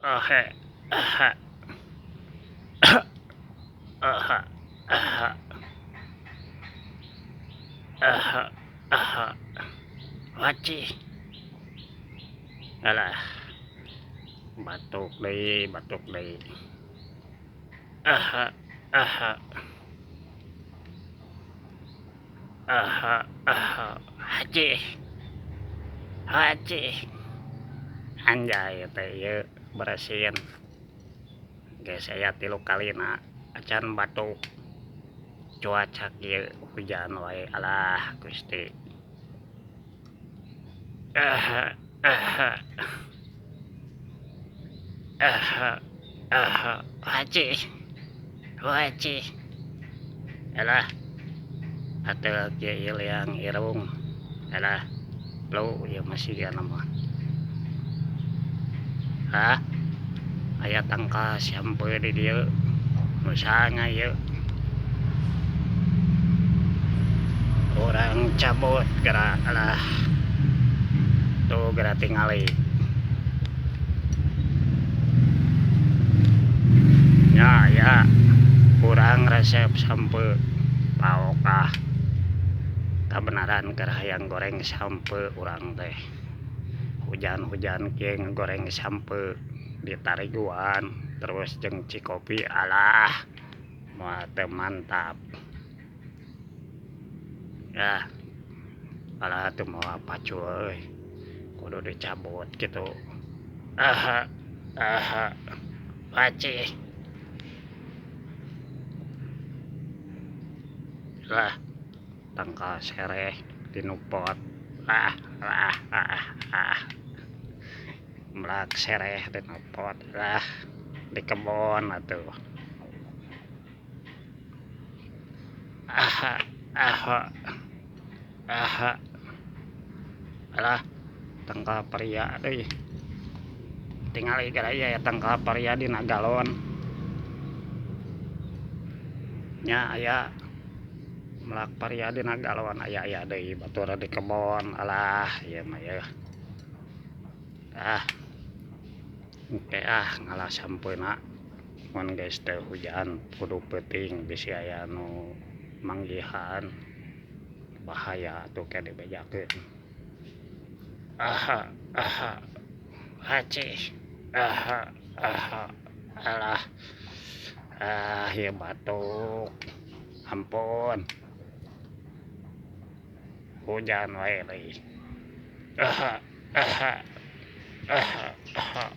Ahe, aha, aha, aha, aha, aha, wacih, alah, batuk deui, aha, aha, aha, aha, hacih, hacih, anjay teh ieu bersihin, geus aya 3 kalina acan batuk, cuaca kieu hujan wae, alah Gusti, aha, aha, aha, aha, wacih, wacih, alah, atuh kieu yang irung, alah, lu ieu masih kana mah, hah, aya tangkas sampai di dieu, nu sanga ieu, urang cabut geura, alah, tuh geura tingali, ya, urang resep sampe paokah, kabenaran keur hayang goreng sampe urang teh, hujan-hujan kieu ngagoreng sampe di Tariguan terus jeung Cikopi, alah moal teu mantap, yah alah teu moal pacu euy, kudu dicabut kitu, aha, aha, wacih, lah tangkas hereh tinu pot, ah, melak sereh tinu pot, lah di kebon atuh, aha, aha, aha, alah tangkal paria deui, tingali geura aya tangkal paria dina galon, nya aya melak paria dina galon aya deui batur di kebon, alah ieu mah yeuh, ah engke ngalah sampeuna mun geus teu hujan kudu peuting bisi aya nu manggihan, bahaya atuh ke dibejakeun, aha, aha, hacih, aha, aha, alah, ieu batuk, ampun, hujan wae deui, aha, aha, aha, aha.